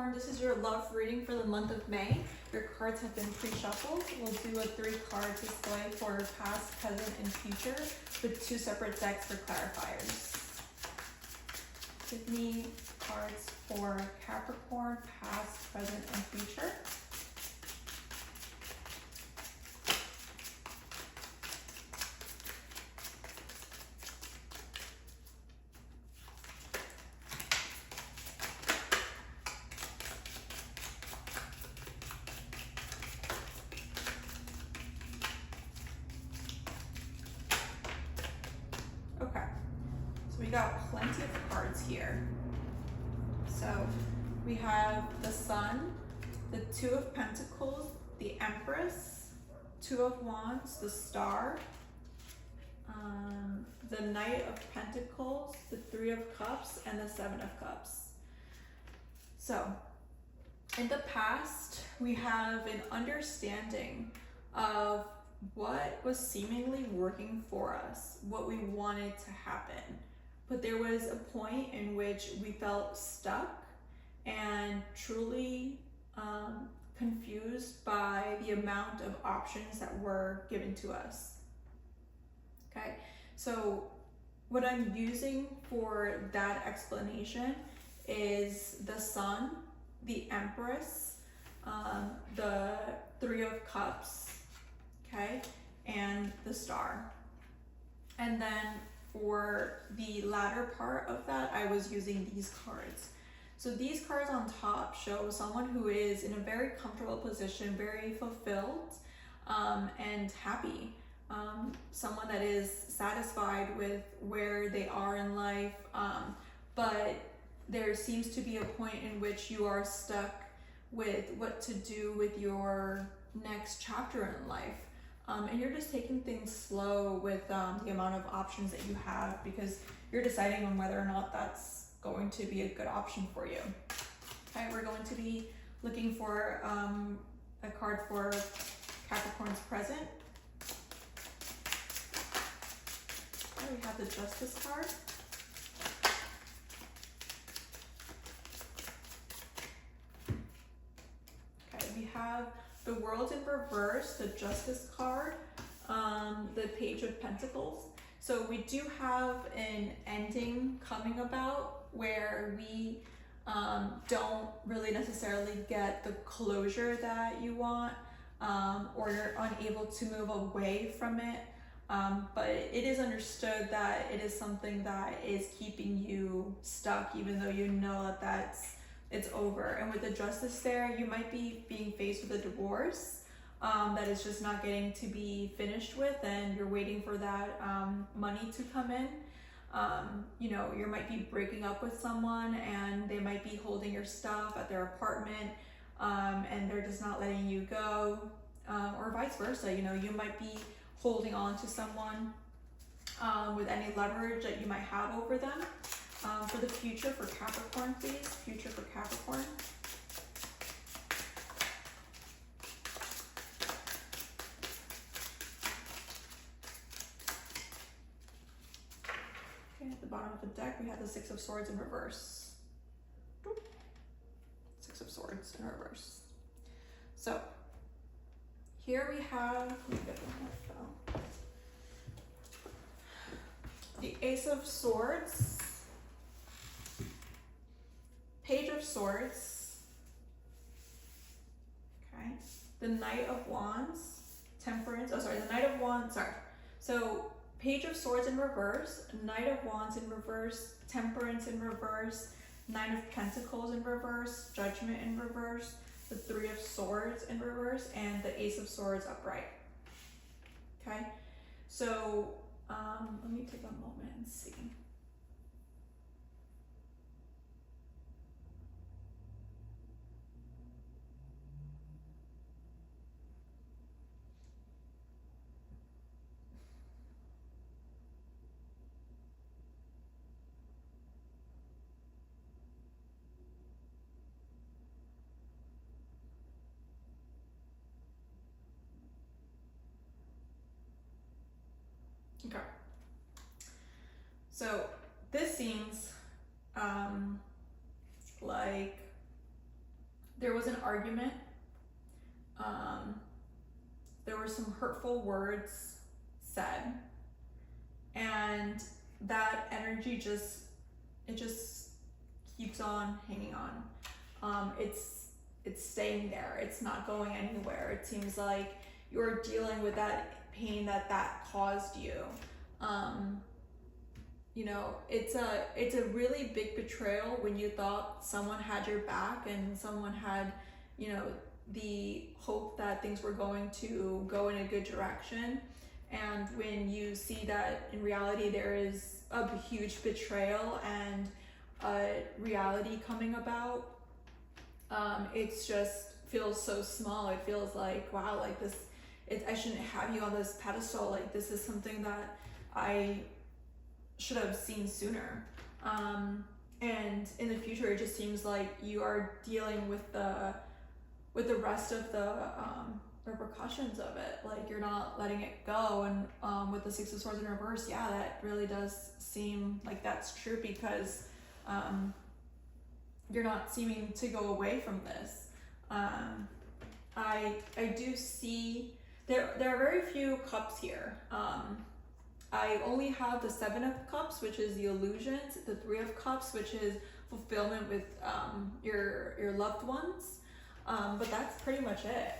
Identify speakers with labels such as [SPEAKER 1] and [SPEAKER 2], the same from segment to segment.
[SPEAKER 1] Capricorn, this is your love reading for the month of May. Your cards have been pre-shuffled. We'll do a 3-card display for past, present, and future with 2 separate decks for clarifiers. Give me cards for Capricorn, past, present, and future. Okay, so we got plenty of cards here. So we have the Sun, the 2 of Pentacles, the Empress, 2 of Wands, the Star, the Knight of Pentacles, the 3 of Cups, and the 7 of Cups. So in the past, we have an understanding of what was seemingly working for us, what we wanted to happen. But there was a point in which we felt stuck and truly confused by the amount of options that were given to us. Okay, so what I'm using for that explanation is the Sun, the Empress, the 3 of Cups, okay, and the Star. And then for the latter part of that, I was using these cards. So these cards on top show someone who is in a very comfortable position, very fulfilled and happy. Someone that is satisfied with where they are in life, but there seems to be a point in which you are stuck with what to do with your next chapter in life. And you're just taking things slow with the amount of options that you have, because you're deciding on whether or not that's going to be a good option for you. Okay, we're going to be looking for a card for Capricorn's present. Okay, we have the Justice card. Okay, we have the World in reverse, the Justice card, the Page of Pentacles. So we do have an ending coming about where we don't really necessarily get the closure that you want, or you're unable to move away from it. But it is understood that it is something that is keeping you stuck, even though you know that it's over. And with the Justice there, you might be being faced with a divorce that is just not getting to be finished with, and you're waiting for that money to come in. You know, you might be breaking up with someone and they might be holding your stuff at their apartment, and they're just not letting you go, or vice versa. You know, you might be holding on to someone with any leverage that you might have over them. For the future for Capricorn, please. Future for Capricorn. Okay, at the bottom of the deck, we have the 6 of Swords in reverse. 6 of Swords in reverse. So, here we have, let me get the phone. The Ace of Swords, Page of Swords, okay, the Knight of Wands, Temperance, oh sorry, the Knight of Wands, sorry. So Page of Swords in reverse, Knight of Wands in reverse, Temperance in reverse, 9 of Pentacles in reverse, Judgment in reverse, the 3 of Swords in reverse, and the Ace of Swords upright. Okay, so let me take a moment and see. Okay, so this seems like there was an argument. There were some hurtful words said, and that energy just keeps on hanging on. It's staying there. It's not going anywhere. It seems like you're dealing with that pain that caused you. You know, it's a really big betrayal when you thought someone had your back and someone had, you know, the hope that things were going to go in a good direction. And when you see that in reality there is a huge betrayal and a reality coming about, it's just feels so small. It feels like, wow, like this, I shouldn't have you on this pedestal. Like, this is something that I should have seen sooner. And in the future, it just seems like you are dealing with the rest of the repercussions of it. Like, you're not letting it go. And with the Six of Swords in reverse, yeah, that really does seem like that's true, because you're not seeming to go away from this. I do see there are very few cups here. I only have the Seven of Cups, which is the illusions, the Three of Cups, which is fulfillment with your loved ones. But that's pretty much it.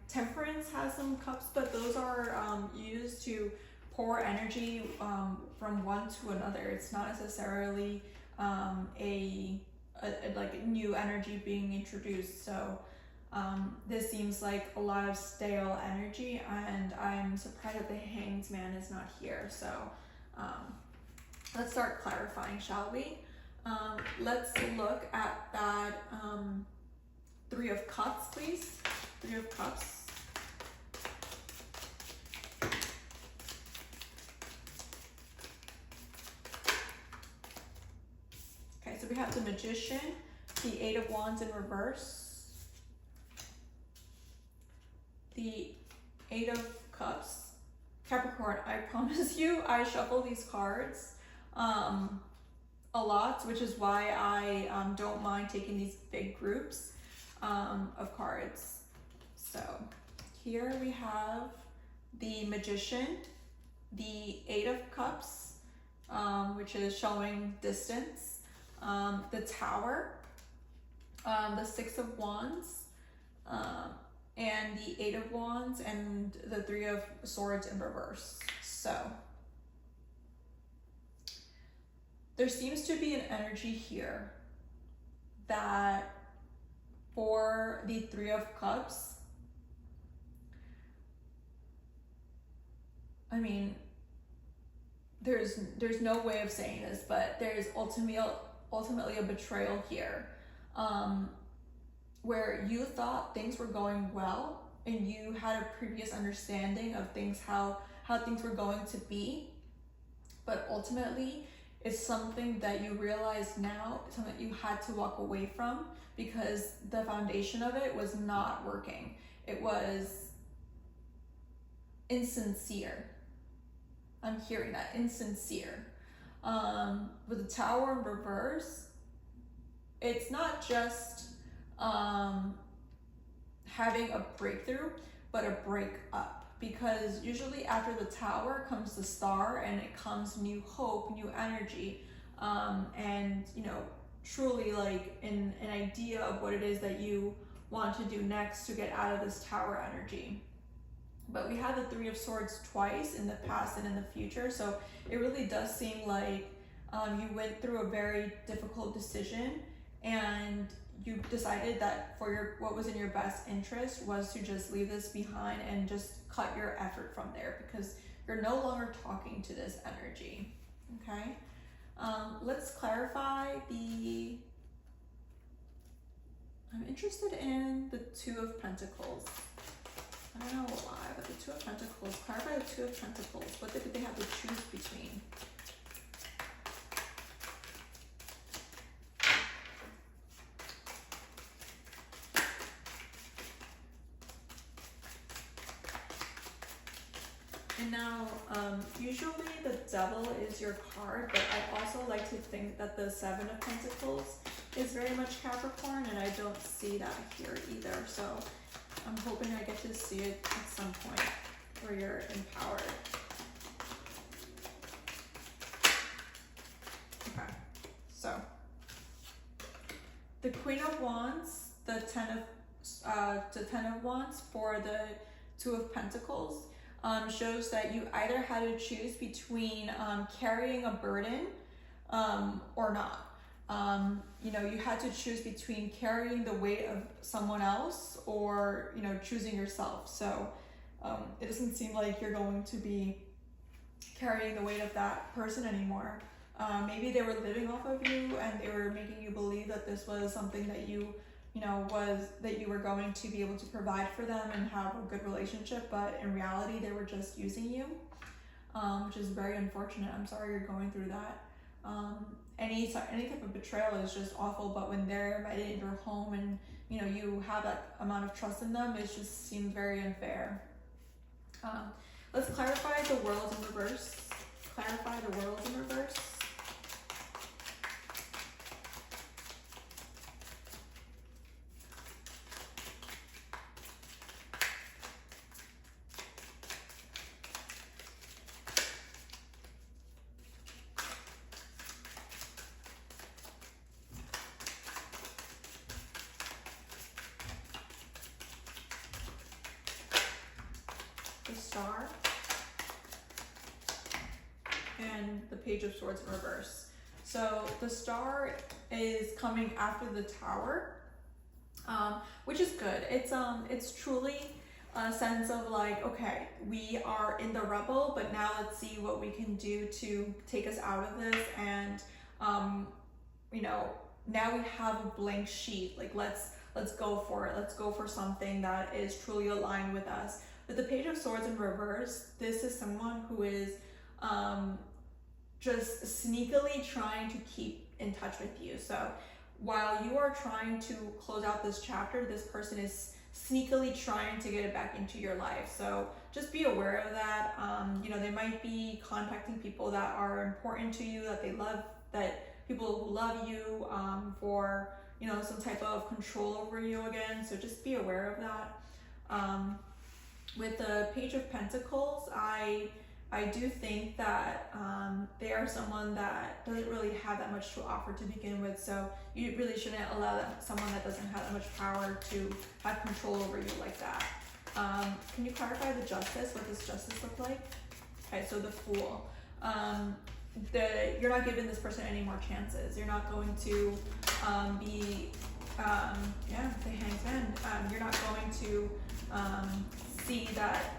[SPEAKER 1] Temperance has some cups, but those are used to pour energy from one to another. It's not necessarily a like new energy being introduced. So this seems like a lot of stale energy, and I'm surprised that the Hanged Man is not here. So let's start clarifying, shall we? Let's look at that Three of Cups, please. Three of Cups. Okay, so we have the Magician, the Eight of Wands in reverse, the Eight of Cups. Capricorn, I promise you, I shuffle these cards a lot, which is why I don't mind taking these big groups of cards. So here we have the Magician, the Eight of Cups, which is showing distance, the Tower, the Six of Wands, and the Eight of Wands, and the Three of Swords in reverse. So there seems to be an energy here that for the Three of Cups, I mean, there's no way of saying this, but there's ultimately a betrayal here, where you thought things were going well and you had a previous understanding of things, how things were going to be, but ultimately it's something that you realize now, something that you had to walk away from, because the foundation of it was not working. It was insincere. I'm hearing that, insincere. With the Tower in reverse, it's not just having a breakthrough, but a break up, because usually after the Tower comes the Star, and it comes new hope, new energy, and you know, truly like an idea of what it is that you want to do next to get out of this Tower energy. But we have the Three of Swords twice, in the past and in the future, so it really does seem like you went through a very difficult decision, and you decided that what was in your best interest was to just leave this behind and just cut your effort from there, because you're no longer talking to this energy. Okay, let's clarify I'm interested in the Two of Pentacles. I don't know why, but the Two of Pentacles, clarify the Two of Pentacles. What did they have to choose between? And now, usually the Devil is your card, but I also like to think that the Seven of Pentacles is very much Capricorn, and I don't see that here either. So I'm hoping I get to see it at some point where you're empowered. Okay, so the Queen of Wands, the Ten of Wands for the Two of Pentacles shows that you either had to choose between carrying a burden or not. You know, you had to choose between carrying the weight of someone else or, you know, choosing yourself. So it doesn't seem like you're going to be carrying the weight of that person anymore. Maybe they were living off of you and they were making you believe that this was something that you know, that you were going to be able to provide for them and have a good relationship, but in reality, they were just using you, which is very unfortunate. I'm sorry you're going through that. Any type of betrayal is just awful, but when they're invited into your home and, you know, you have that amount of trust in them, it just seems very unfair. Let's clarify the worlds in reverse. Clarify the worlds in reverse. Star and the Page of Swords in reverse. So the Star is coming after the Tower, which is good. It's truly a sense of like, okay, we are in the rubble, but now let's see what we can do to take us out of this. And you know, now we have a blank sheet. Like let's go for it. Let's go for something that is truly aligned with us. With the Page of Swords in reverse, this is someone who is just sneakily trying to keep in touch with you. So while you are trying to close out this chapter, this person is sneakily trying to get it back into your life. So just be aware of that. You know, they might be contacting people that are important to you, that they love, that people who love you, for, you know, some type of control over you again. So just be aware of that. With the Page of Pentacles, I do think that they are someone that doesn't really have that much to offer to begin with. So you really shouldn't allow someone that doesn't have that much power to have control over you like that. Can you clarify the Justice? What does Justice look like? Okay, so the Fool. You're not giving this person any more chances. You're not going to be, the Hanged Man. You're not going to see that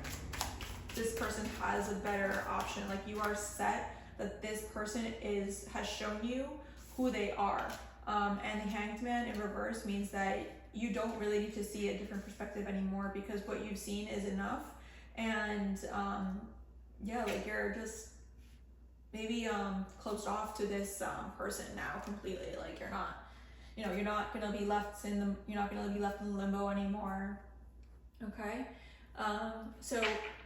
[SPEAKER 1] this person has a better option. Like you are set, that this person has shown you who they are. And the Hanged Man in reverse means that you don't really need to see a different perspective anymore, because what you've seen is enough. And like you're just maybe closed off to this person now completely. Like you're not gonna be left in limbo anymore. Okay. So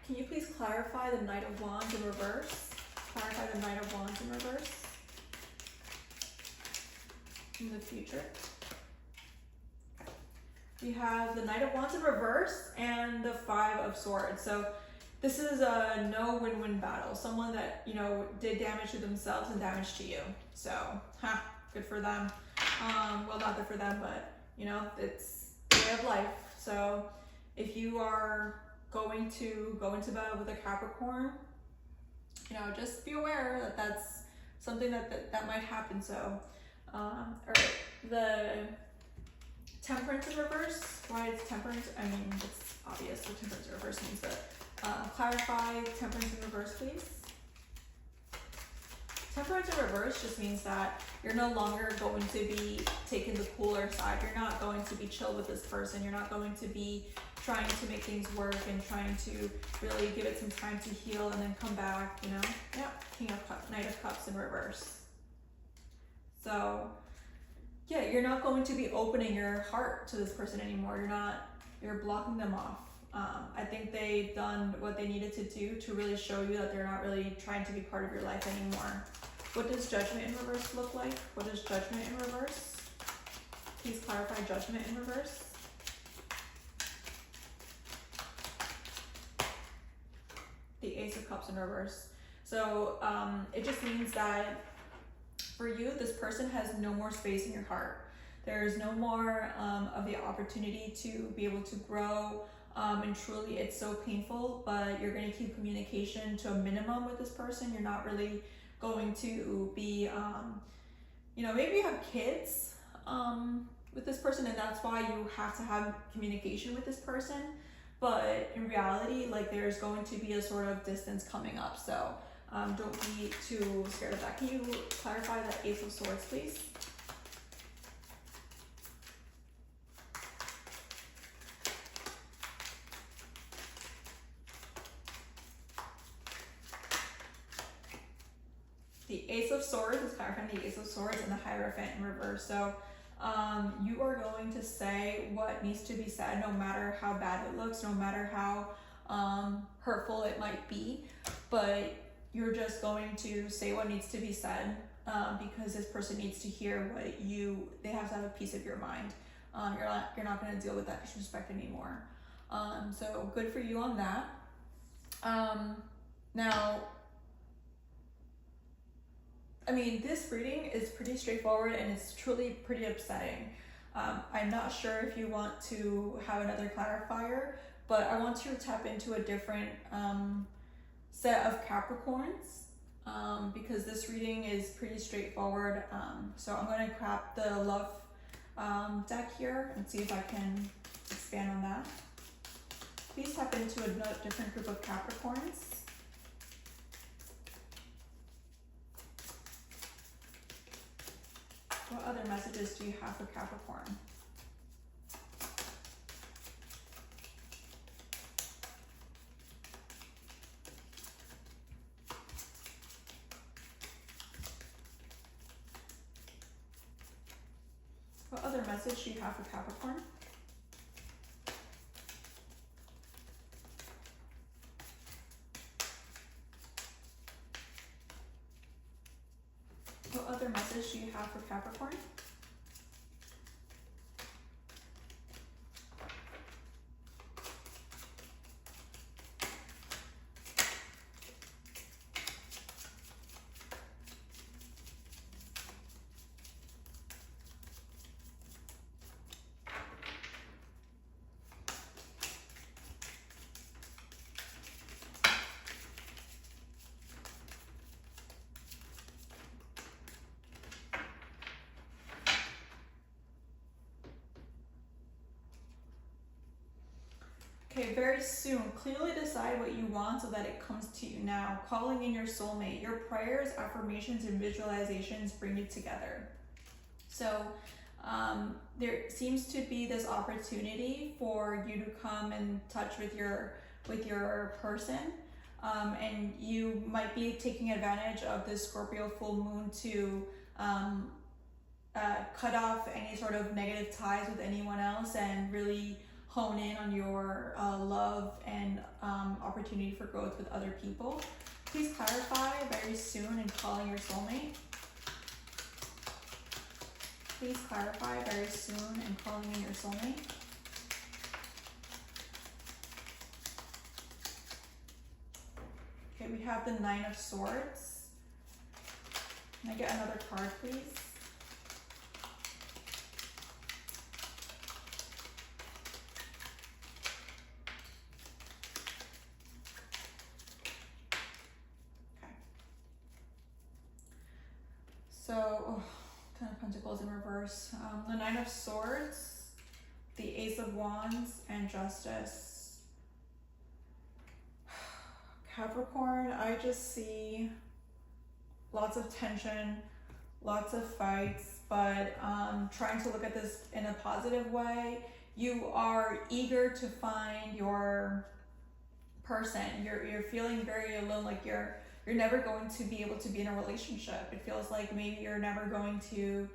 [SPEAKER 1] can you please clarify the Knight of Wands in reverse? Clarify the Knight of Wands in reverse in the future. Okay. We have the Knight of Wands in reverse and the Five of Swords. So this is a no win-win battle. Someone that, you know, did damage to themselves and damage to you. So, good for them. Well, not good for them, but, you know, it's the way of life. So if you are going to go into battle with a Capricorn, you know, just be aware that that's something that might happen. So, the Temperance in reverse. Why is Temperance? I mean, it's obvious what Temperance in reverse means, but clarify Temperance in reverse, please. Temperance in reverse just means that you're no longer going to be taking the cooler side. You're not going to be chill with this person. You're not going to be trying to make things work and trying to really give it some time to heal and then come back, you know? Yeah, Knight of Cups in reverse. So, yeah, you're not going to be opening your heart to this person anymore. You're blocking them off. I think they've done what they needed to do to really show you that they're not really trying to be part of your life anymore. What does Judgment in reverse look like? What is Judgment in reverse? Please clarify Judgment in reverse. The Ace of Cups in reverse. So it just means that for you, this person has no more space in your heart. There's no more of the opportunity to be able to grow, and truly it's so painful, but you're going to keep communication to a minimum with this person. You're not really going to be, maybe you have kids with this person, and that's why you have to have communication with this person. But in reality, like, there's going to be a sort of distance coming up. So don't be too scared of that. Can you clarify that Ace of Swords, please? The Ace of Swords is clarifying the Ace of Swords and the Hierophant in reverse. So you are going to say what needs to be said, no matter how bad it looks, no matter how hurtful it might be, but you're just going to say what needs to be said, because this person needs to hear they have to have a piece of your mind. You're not going to deal with that disrespect anymore. So good for you on that. Now, I mean, this reading is pretty straightforward and it's truly pretty upsetting. I'm not sure if you want to have another clarifier, but I want to tap into a different set of Capricorns, because this reading is pretty straightforward. So I'm going to grab the love deck here and see if I can expand on that. Please tap into a different group of Capricorns. What other messages do you have for Capricorn? What other message do you have for Capricorn? What other message do you have for Capricorn? Okay, very soon, clearly decide what you want so that it comes to you now. Calling in your soulmate. Your prayers, affirmations, and visualizations bring you together. So there seems to be this opportunity for you to come in touch with your person. And you might be taking advantage of this Scorpio full moon to cut off any sort of negative ties with anyone else and really hone in on your love and opportunity for growth with other people. Please clarify very soon in calling your soulmate. Please clarify very soon in calling in your soulmate. Okay, we have the Nine of Swords. Can I get another card, please? So, Ten of Pentacles in reverse. The Nine of Swords, the Ace of Wands, and Justice. Capricorn, I just see lots of tension, lots of fights, but trying to look at this in a positive way. You are eager to find your person. You're feeling very alone, like you're never going to be able to be in a relationship. It feels like maybe you're never going to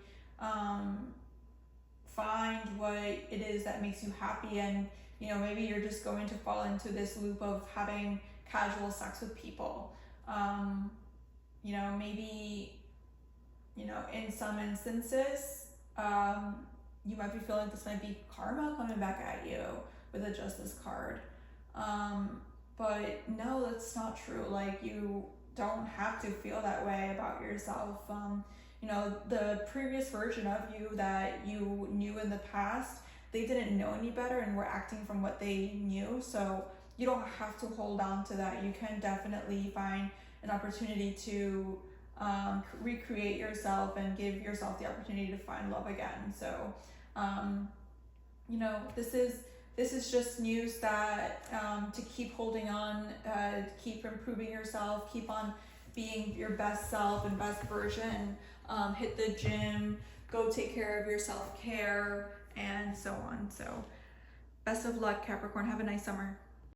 [SPEAKER 1] find what it is that makes you happy, and maybe you're just going to fall into this loop of having casual sex with people. Maybe in some instances you might be feeling this might be karma coming back at you with the Justice card. But no, that's not true. Like, you don't have to feel that way about yourself. You know, the previous version of you that you knew in the past, they didn't know any better and were acting from what they knew. So you don't have to hold on to that. You can definitely find an opportunity to recreate yourself and give yourself the opportunity to find love again. So, you know, this is just news that to keep holding on, keep improving yourself, keep on being your best self and best version. Hit the gym, go take care of your self-care, and so on. So best of luck, Capricorn. Have a nice summer.